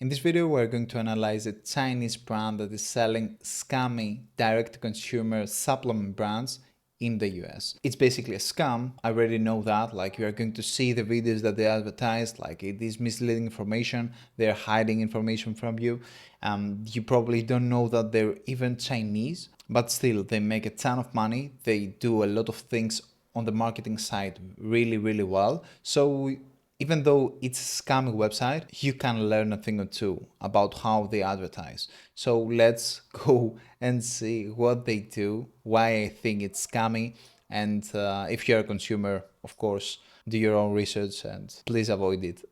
In this video, we're going to analyze a Chinese brand that is selling scammy direct-to-consumer supplement brands in the US. It's basically a scam. I already know that. Like, you are going to see the videos that they advertise, like it is misleading information. They're hiding information from you. You probably don't know that they're even Chinese, but still they make a ton of money. They do a lot of things on the marketing side really, really well. So even though it's a scammy website, you can learn a thing or two about how they advertise. So let's go and see what they do, why I think it's scammy, and if you're a consumer, of course, do your own research and please avoid it.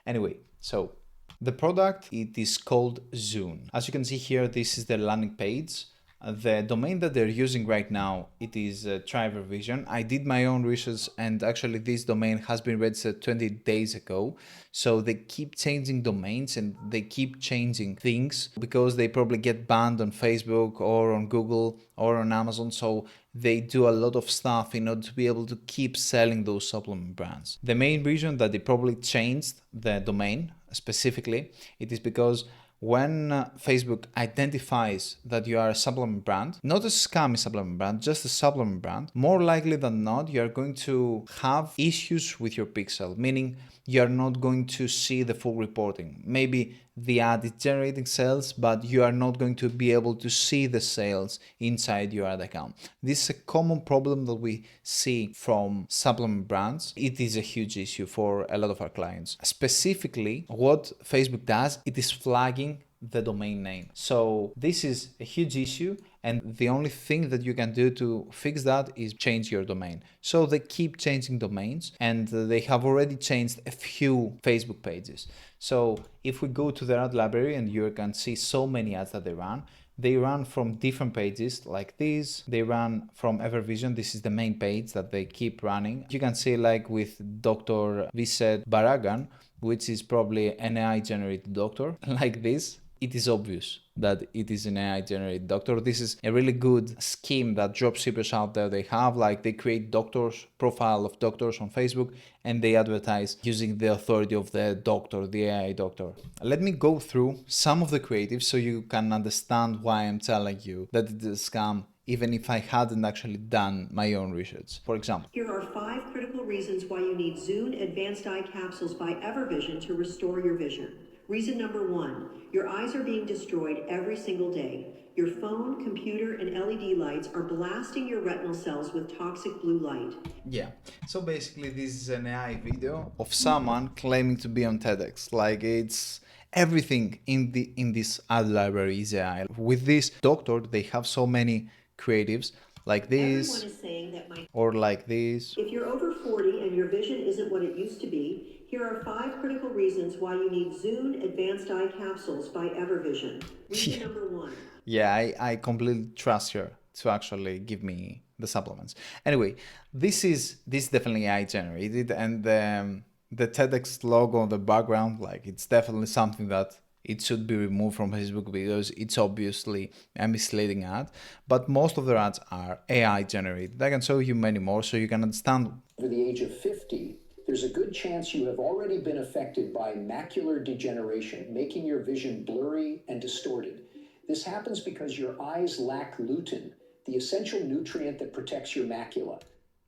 Anyway, so the product, it is called Zune. As you can see here, this is the landing page. The domain that they're using right now, it is Driver Vision. I did my own research and actually this domain has been registered 20 days ago. So they keep changing domains and they keep changing things because they probably get banned on Facebook or on Google or on Amazon. So they do a lot of stuff in order to be able to keep selling those supplement brands. The main reason that they probably changed the domain specifically, it is because when Facebook identifies that you are a supplement brand, not a scammy supplement brand, just a supplement brand, more likely than not, you are going to have issues with your pixel, meaning you are not going to see the full reporting. Maybe the ad is generating sales, but you are not going to be able to see the sales inside your ad account. This is a common problem that we see from supplement brands. It is a huge issue for a lot of our clients. Specifically, what Facebook does, it is flagging the domain name. So this is a huge issue, and the only thing that you can do to fix that is change your domain. So they keep changing domains, and they have already changed a few Facebook pages. So if we go to their ad library, and you can see so many ads that they run from different pages like this. They run from Evervision. This is the main page that they keep running. You can see like with Dr. Vised Baragan, which is probably an AI generated doctor like this. It is obvious that it is an AI generated doctor. This is a really good scheme that dropshippers out there, they have. Like, they create doctors, profile of doctors on Facebook, and they advertise using the authority of the doctor, the AI doctor. Let me go through some of the creatives so you can understand why I'm telling you that it is a scam, even if I hadn't actually done my own research. For example, here are 5 critical reasons why you need Zune Advanced Eye Capsules by Evervision to restore your vision. Reason number 1, your eyes are being destroyed every single day. Your phone, computer, and LED lights are blasting your retinal cells with toxic blue light. Yeah, so basically this is an AI video of someone claiming to be on TEDx. Like, it's everything in this ad library is AI. With this doctor, they have so many creatives like this or like this. If you're over 40 and your vision isn't what it used to be, here are 5 critical reasons why you need Zune Advanced Eye Capsules by Evervision. Reason number 1. Yeah, I completely trust her to actually give me the supplements. Anyway, this is definitely AI generated, and the TEDx logo on the background, like, it's definitely something that it should be removed from Facebook because it's obviously a misleading ad. But most of the ads are AI generated. I can show you many more so you can understand. Over the age of 50, there's a good chance you have already been affected by macular degeneration, making your vision blurry and distorted. This happens because your eyes lack lutein, the essential nutrient that protects your macula.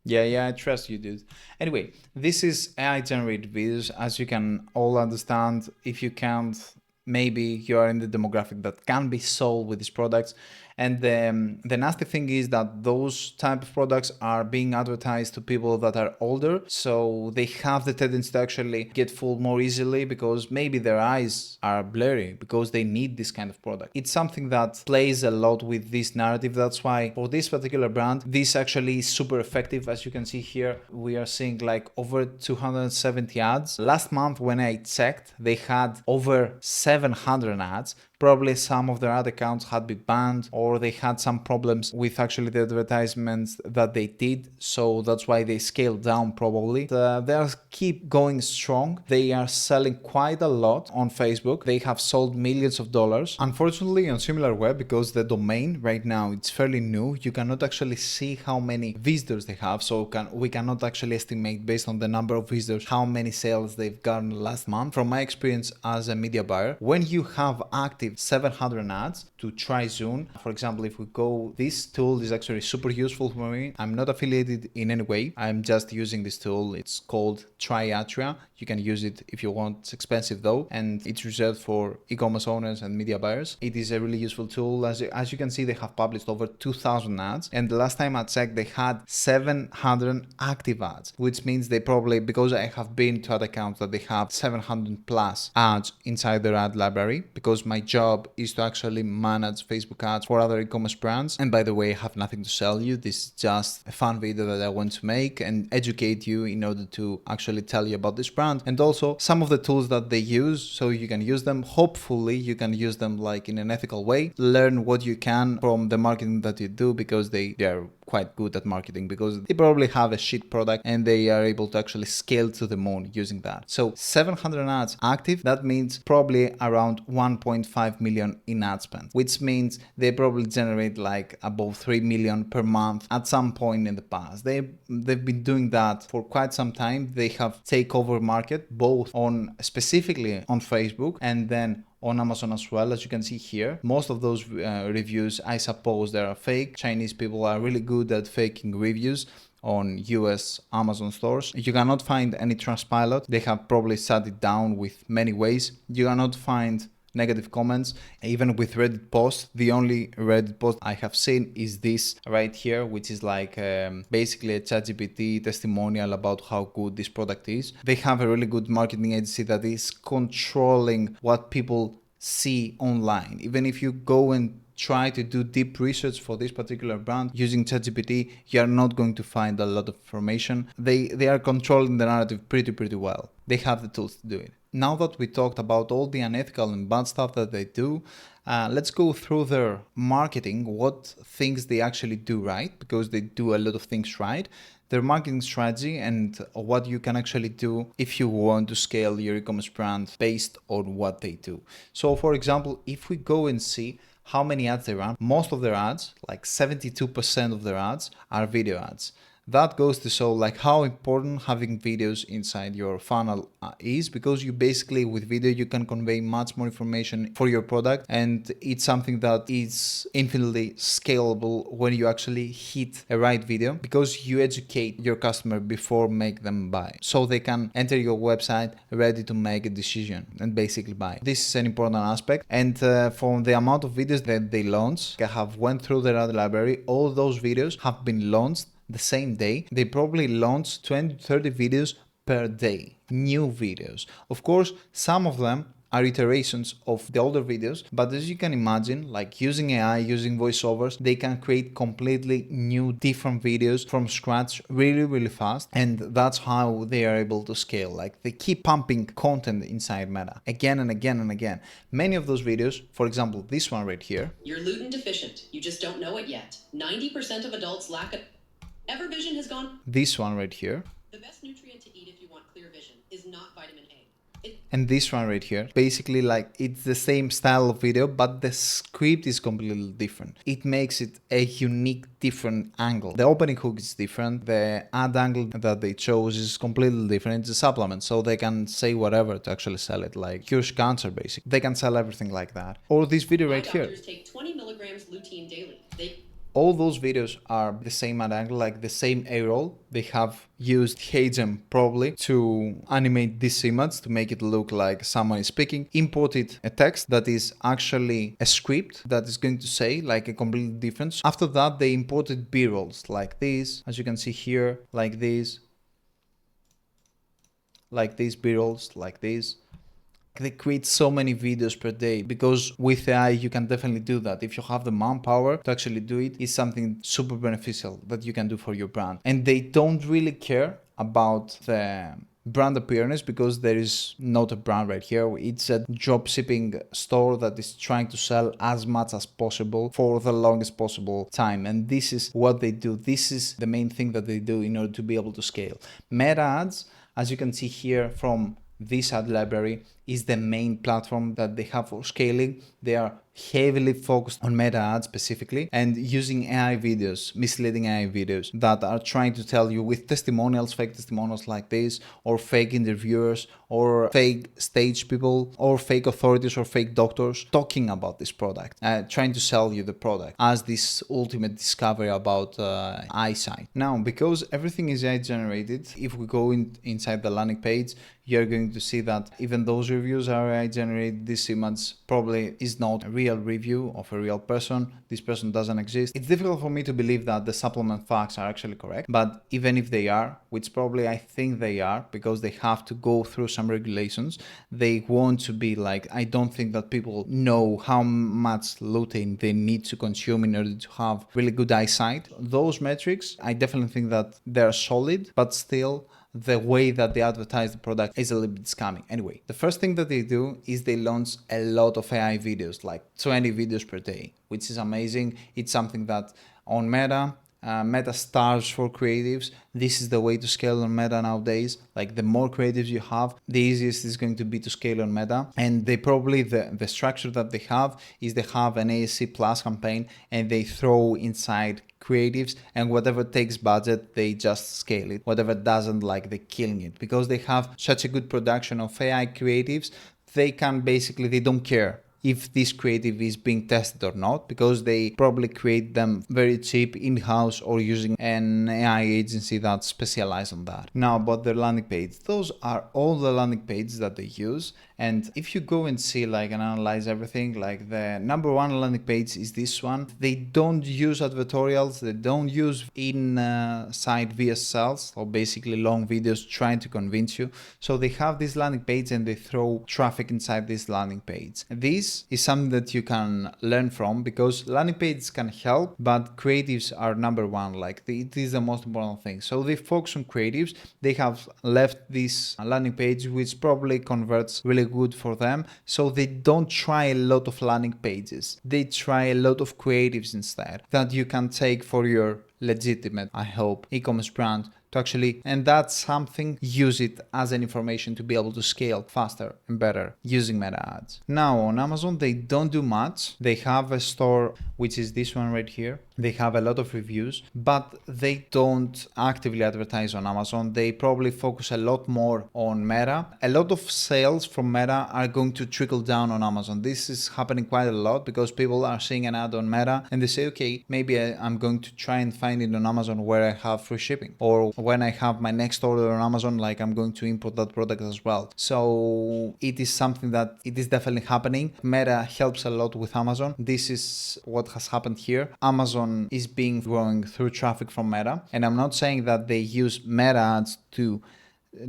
Yeah, I trust you, dude. Anyway, this is AI generated videos. As you can all understand, if you can't, maybe you are in the demographic that can be sold with these products. And the nasty thing is that those type of products are being advertised to people that are older. So they have the tendency to actually get fooled more easily because maybe their eyes are blurry because they need this kind of product. It's something that plays a lot with this narrative. That's why for this particular brand, this actually is super effective. As you can see here, we are seeing like over 270 ads. Last month when I checked, they had over 700 ads Probably some of their ad accounts had been banned, or they had some problems with actually the advertisements that they did, so that's why they scaled down probably. They are keep going strong. They are selling quite a lot on Facebook. They have sold millions of dollars. Unfortunately, on SimilarWeb, because the domain right now it's fairly new, you cannot actually see how many visitors they have, so we cannot actually estimate based on the number of visitors how many sales they've gotten last month. From my experience as a media buyer, when you have active 700 ads to try Zoom, for example, if we go, this tool is actually super useful for me. I'm not affiliated in any way. I'm just using this tool. It's called Triatria. You can use it if you want. It's expensive though, and it's reserved for e-commerce owners and media buyers. It is a really useful tool. As you can see, they have published over 2,000 ads, and the last time I checked, they had 700 active ads, which means they probably, because I have been to ad accounts that they have 700 plus ads inside their ad library, because my job is to actually manage Facebook ads for other e-commerce brands. And by the way, I have nothing to sell you. This is just a fun video that I want to make and educate you in order to actually tell you about this brand, and also some of the tools that they use, so you can use them. Hopefully you can use them like in an ethical way. Learn what you can from the marketing that you do, because they are quite good at marketing, because they probably have a shit product and they are able to actually scale to the moon using that. So 700 ads active, that means probably around 1.5 million in ad spend, which means they probably generate like above 3 million per month at some point in the past. They've been doing that for quite some time. They have takeover market both on specifically on Facebook and then on Amazon as well. As you can see here, most of those reviews, I suppose they are fake. Chinese people are really good at faking reviews on US Amazon stores. You cannot find any Trustpilot. They have probably shut it down with many ways. You cannot find negative comments, even with Reddit posts. The only Reddit post I have seen is this right here, which is like basically a ChatGPT testimonial about how good this product is. They have a really good marketing agency that is controlling what people see online. Even if you go and try to do deep research for this particular brand using ChatGPT, you are not going to find a lot of information. They are controlling the narrative pretty well. They have the tools to do it. Now that we talked about all the unethical and bad stuff that they do, let's go through their marketing, what things they actually do right, because they do a lot of things right, their marketing strategy, and what you can actually do if you want to scale your e-commerce brand based on what they do. So for example, if we go and see how many ads they run, most of their ads, like 72% of their ads, are video ads. That goes to show like how important having videos inside your funnel is, because you basically, with video, you can convey much more information for your product, and it's something that is infinitely scalable when you actually hit a right video, because you educate your customer before make them buy, so they can enter your website ready to make a decision and basically buy. This is an important aspect, and from the amount of videos that they launch, I have went through their ad library. All those videos have been launched the same day. They probably launch 20-30 videos per day, new videos. Of course, some of them are iterations of the older videos, but as you can imagine, like using AI, using voiceovers, they can create completely new, different videos from scratch really fast, and that's how they are able to scale. Like, they keep pumping content inside Meta again and again and again. Many of those videos, for example, this one right here. You're gluten deficient. You just don't know it yet. 90% of adults lack it. Evervision has gone. This one right here. The best nutrient to eat if you want clear vision is not vitamin A. And this one right here. Basically, like, it's the same style of video, but the script is completely different. It makes it a unique, different angle. The opening hook is different. The ad angle that they chose is completely different. It's a supplement, so they can say whatever to actually sell it, like cures cancer, basically. They can sell everything like that. Or this video right here. Doctors take 20 milligrams lutein daily. All those videos are the same ad angle, like the same A-roll. They have used HeyGen probably to animate this image to make it look like someone is speaking. Imported a text that is actually a script that is going to say like a completely different. After that, they imported B-rolls like this, as you can see here, like this, B-rolls like this. They create so many videos per day, because with AI you can definitely do that. If you have the manpower to actually do it, it's something super beneficial that you can do for your brand. And they don't really care about the brand appearance, because there is not a brand right here. It's a drop shipping store that is trying to sell as much as possible for the longest possible time. And this is what they do. This is the main thing that they do in order to be able to scale. Meta ads, as you can see here from this ad library, is the main platform that they have for scaling. They are heavily focused on meta ads specifically and using AI videos, misleading AI videos that are trying to tell you with testimonials, fake testimonials like this, or fake interviewers, or fake stage people, or fake authorities, or fake doctors talking about this product, trying to sell you the product as this ultimate discovery about eyesight. Now, because everything is AI generated, if we go inside the landing page, you're going to see that even those reviews are AI generated. This image probably is not a real review of a real person. This person doesn't exist. It's difficult for me to believe that the supplement facts are actually correct, but even if they are, which probably I think they are, because they have to go through some regulations, they want to be like, I don't think that people know how much lutein they need to consume in order to have really good eyesight. Those metrics, I definitely think that they're solid, but still the way that they advertise the product is a little bit scammy. Anyway, the first thing that they do is they launch a lot of AI videos, like 20 videos per day, which is amazing. It's something that on Meta, Meta starves for creatives. This is the way to scale on Meta nowadays. Like the more creatives you have, the easiest is going to be to scale on Meta. And they probably, the structure that they have is they have an ASC plus campaign and they throw inside creatives, and whatever takes budget, they just scale it. Whatever doesn't, like, they're killing it. Because they have such a good production of AI creatives, they can basically, they don't care if this creative is being tested or not, because they probably create them very cheap in-house or using an AI agency that specializes on that. Now, about their landing page, those are all the landing pages that they use. And if you go and see, like, and analyze everything, like the number one landing page is this one. They don't use advertorials, they don't use inside VSLs, or basically long videos trying to convince you. So they have this landing page and they throw traffic inside this landing page. This is something that you can learn from, because landing pages can help, but creatives are number one. Like, it is the most important thing. So they focus on creatives. They have left this landing page, which probably converts really good for them. So they don't try a lot of landing pages. They try a lot of creatives instead that you can take for your legitimate, I hope, e-commerce brand to actually, and that's something, use it as an information to be able to scale faster and better using meta ads. Now on Amazon, they don't do much. They have a store, which is this one right here. They have a lot of reviews, but they don't actively advertise on Amazon. They probably focus a lot more on Meta. A lot of sales from Meta are going to trickle down on Amazon. This is happening quite a lot because people are seeing an ad on Meta and they say, okay, maybe I'm going to try and find it on Amazon where I have free shipping. Or when I have my next order on Amazon, like, I'm going to import that product as well. So it is something that it is definitely happening. Meta helps a lot with Amazon. This is what has happened here. Amazon is being growing through traffic from Meta. And I'm not saying that they use Meta ads to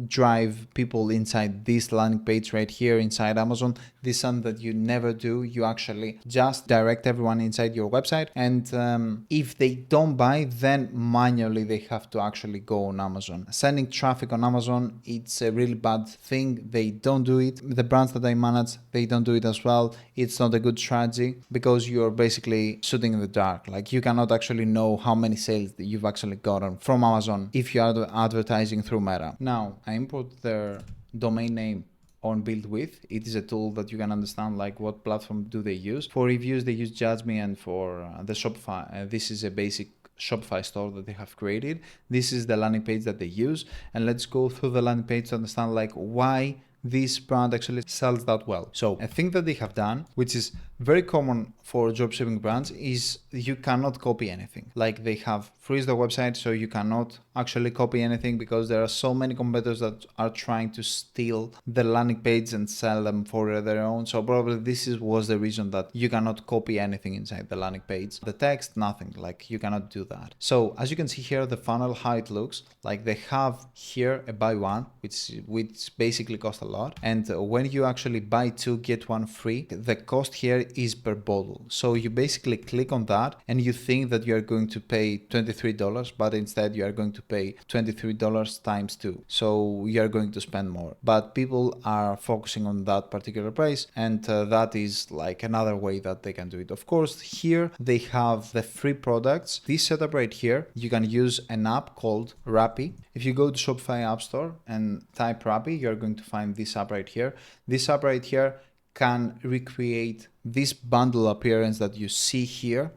drive people inside this landing page right here inside Amazon. This is something that you never do. You actually just direct everyone inside your website, and if they don't buy, then manually they have to actually go on Amazon. Sending traffic on Amazon, it's a really bad thing. They don't do it. The brands that I manage, they don't do it as well. It's not a good strategy because you're basically shooting in the dark. Like, you cannot actually know how many sales that you've actually gotten from Amazon if you are advertising through Meta. Now, I import their domain name on build with. It is a tool that you can understand, like, what platform do they use. For reviews, they use Judge Me, and for the Shopify, this is a basic Shopify store that they have created. This is the landing page that they use, and let's go through the landing page to understand, like, why this brand actually sells that well. So a thing that they have done, which is very common for dropshipping brands, is you cannot copy anything. Like, they have freeze the website, so you cannot actually copy anything because there are so many competitors that are trying to steal the landing page and sell them for their own. So probably this was the reason that you cannot copy anything inside the landing page. The text, nothing, like, you cannot do that. So as you can see here, the funnel, how it looks, like, they have here a buy one, which basically costs a lot. lot. And when you actually buy 2 get 1 free, the cost here is per bottle. So you basically click on that and you think that you are going to pay $23, but instead you are going to pay $23 times 2. So you are going to spend more. But people are focusing on that particular price, and that is like another way that they can do it. Of course, here they have the free products. This setup right here, you can use an app called Rappi. If you go to Shopify App Store and type Rappi, you're going to find this app right here. This app right here can recreate this bundle appearance that you see here,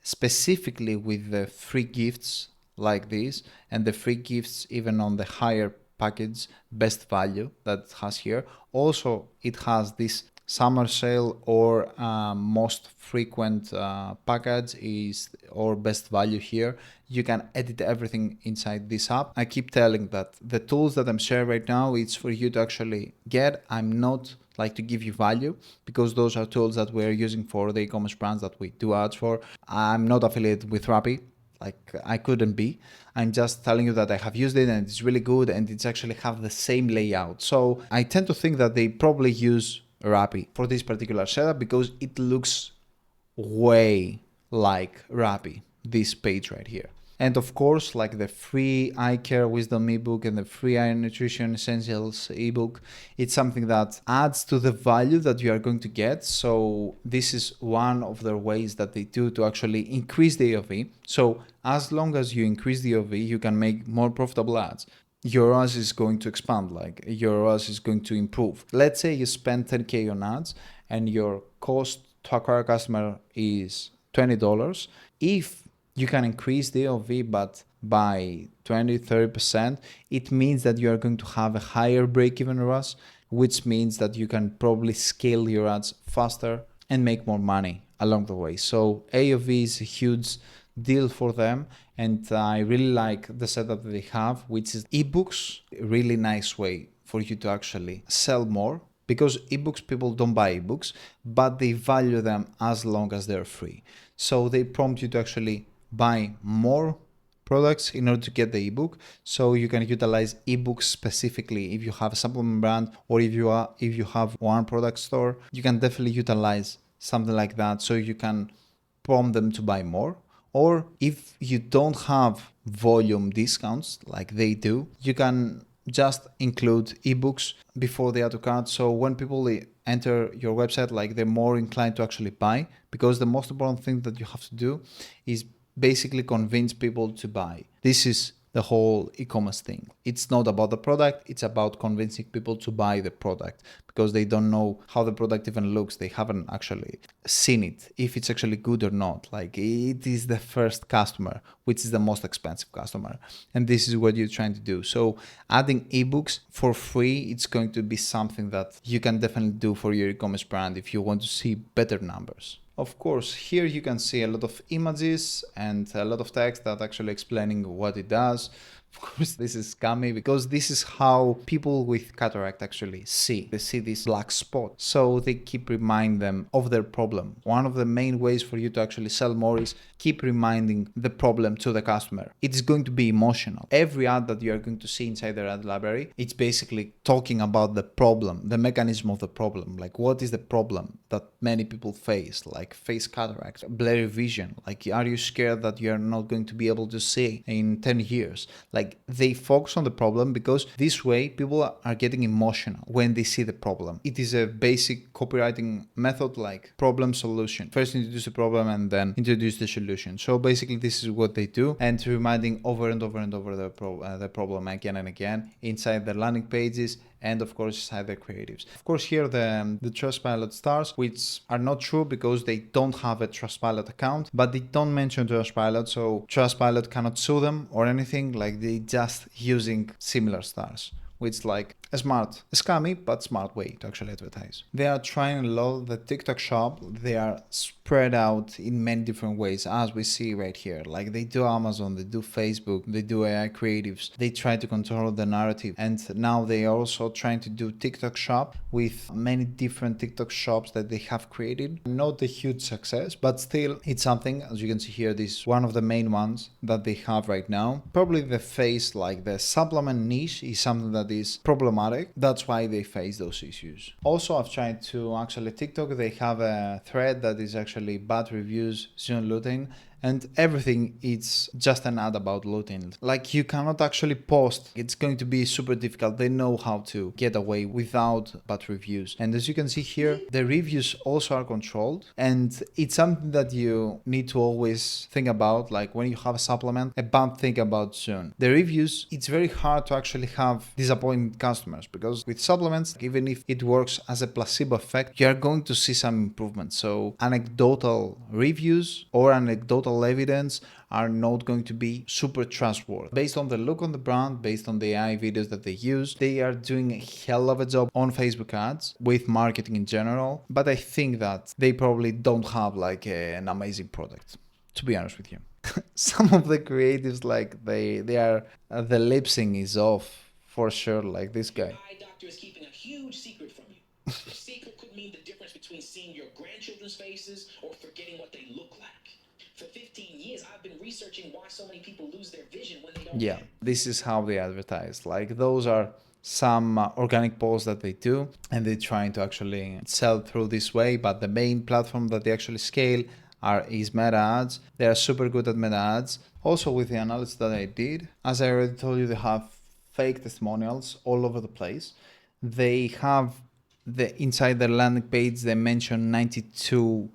specifically with the free gifts like this, and the free gifts even on the higher package, best value that it has here. Also, it has this summer sale or most frequent package is or best value here. You can edit everything inside this app. I keep telling that the tools that I'm sharing right now, it's for you to actually get. I'm not like to give you value, because those are tools that we're using for the e-commerce brands that we do ads for. I'm not affiliated with Rappi. Like, I couldn't be. I'm just telling you that I have used it and it's really good, and it's actually have the same layout. So I tend to think that they probably use Rappi for this particular setup because it looks way like Rappi, this page right here. And of course, like the free eye care wisdom ebook and the free eye nutrition essentials ebook, it's something that adds to the value that you are going to get. So this is one of the ways that they do to actually increase the AOV. So as long as you increase the AOV, you can make more profitable ads. Your ROAS is going to expand, like your ROAS is going to improve. Let's say you spend 10K on ads and your cost to acquire a customer is $20. If you can increase the AOV but by 20-30%, it means that you are going to have a higher break-even ROAS, which means that you can probably scale your ads faster and make more money along the way. So AOV is a huge deal for them, and I really like the setup that they have, which is eBooks, a really nice way for you to actually sell more, because eBooks, people don't buy eBooks, but they value them as long as they're free. So they prompt you to actually buy more products in order to get the ebook. So you can utilize ebooks specifically if you have a supplement brand, or if you have one product store, you can definitely utilize something like that. So you can prompt them to buy more. Or if you don't have volume discounts like they do, you can just include ebooks before the add to cart. So when people enter your website, like they're more inclined to actually buy, because the most important thing that you have to do is basically convince people to buy. This is the whole e-commerce thing. It's not about the product, it's about convincing people to buy the product, because they don't know how the product even looks. They haven't actually seen it, if it's actually good or not. Like, it is the first customer, which is the most expensive customer. And this is what you're trying to do. So adding ebooks for free, it's going to be something that you can definitely do for your e-commerce brand if you want to see better numbers. Of course, here you can see a lot of images and a lot of text that actually explaining what it does. Of course, this is scammy, because this is how people with cataract actually see. They see this black spot, so they keep reminding them of their problem. One of the main ways for you to actually sell more is keep reminding the problem to the customer. It is going to be emotional. Every ad that you are going to see inside their ad library, it's basically talking about the problem, the mechanism of the problem. Like, what is the problem that many people face, like face cataract, blurry vision? Like, are you scared that you're not going to be able to see in 10 years? Like, they focus on the problem, because this way people are getting emotional when they see the problem. It is a basic copywriting method, like problem solution. First introduce the problem and then introduce the solution. So basically this is what they do, and reminding over and over and over the problem again and again inside the landing pages, and of course inside the creatives. Of course, here the Trustpilot stars, which are not true because they don't have a Trustpilot account, but they don't mention Trustpilot, so Trustpilot cannot sue them or anything. Like, they just using similar stars, which like a scammy but smart way to actually advertise. They are trying a lot the TikTok shop. They are spread out in many different ways, as we see right here. Like, they do Amazon, they do Facebook, they do AI creatives. They try to control the narrative, and now they are also trying to do TikTok shop with many different TikTok shops that they have created. Not a huge success, but still it's something. As you can see here, this is one of the main ones that they have right now. Probably the face, like the supplement niche, is something that is problematic problematic. That's why they face those issues. Also, I've tried to actually TikTok, they have a thread that is actually bad reviews, Zoom looting, and everything it's just an ad about looting. Like you cannot actually post. It's going to be super difficult. They know how to get away without bad reviews. And as you can see here, the reviews also are controlled. And it's something that you need to always think about. Like when you have a supplement, a bad thing about Zoom. The reviews, it's very hard to actually have disappointed customers because with supplements, even if it works as a placebo effect, you are going to see some improvement. So anecdotal reviews or anecdotal evidence are not going to be super trustworthy. Based on the look on the brand, based on the AI videos that they use, they are doing a hell of a job on Facebook ads with marketing in general. But I think that they probably don't have like an amazing product, to be honest with you. Some of the creatives, like they are, the lip sync is off for sure, like this guy. Eye doctor is keeping a huge secret from you. The secret could mean the difference between seeing your grandchildren's faces or forgetting what they look like. For 15 years, I've been researching why so many people lose their vision when they don't. Yeah, this is how they advertise. Like those are some organic posts that they do, and they're trying to actually sell through this way. But the main platform that they actually scale is Meta ads. They are super good at Meta ads. Also, with the analysis that I did, as I already told you, they have fake testimonials all over the place. They have inside their landing page, they mention 92%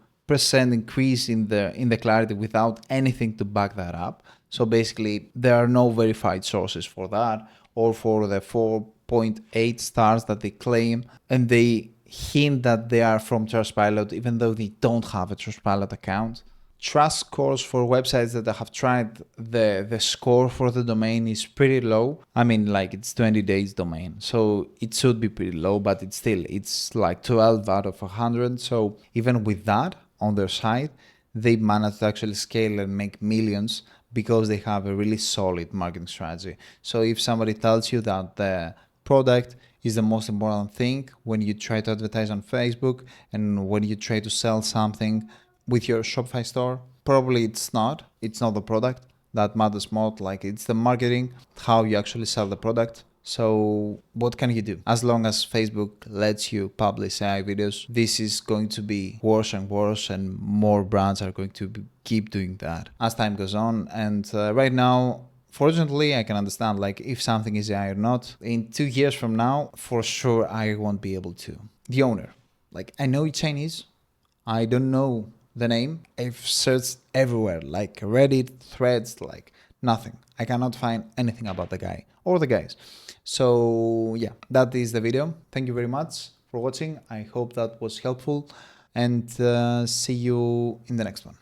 increase in the clarity without anything to back that up. So basically, there are no verified sources for that or for the 4.8 stars that they claim, and they hint that they are from Trustpilot even though they don't have a Trustpilot account. Trust scores for websites that I have tried, the score for the domain is pretty low. I mean, like it's 20 days domain, so it should be pretty low, but it's like 12 out of 100. So even with that on their site, they managed to actually scale and make millions because they have a really solid marketing strategy. So if somebody tells you that the product is the most important thing when you try to advertise on Facebook and when you try to sell something with your Shopify store, probably it's not the product that matters more, like it's the marketing, how you actually sell the product. So what can you do? As long as Facebook lets you publish AI videos, this is going to be worse and worse, and more brands are going to keep doing that as time goes on. And right now, fortunately, I can understand like if something is AI or not. In 2 years from now, for sure, I won't be able to. The owner, like I know it's Chinese, I don't know the name. I've searched everywhere, like Reddit, threads, like nothing. I cannot find anything about the guy or the guys. So yeah, that is the video. Thank you very much for watching. I hope that was helpful, and see you in the next one.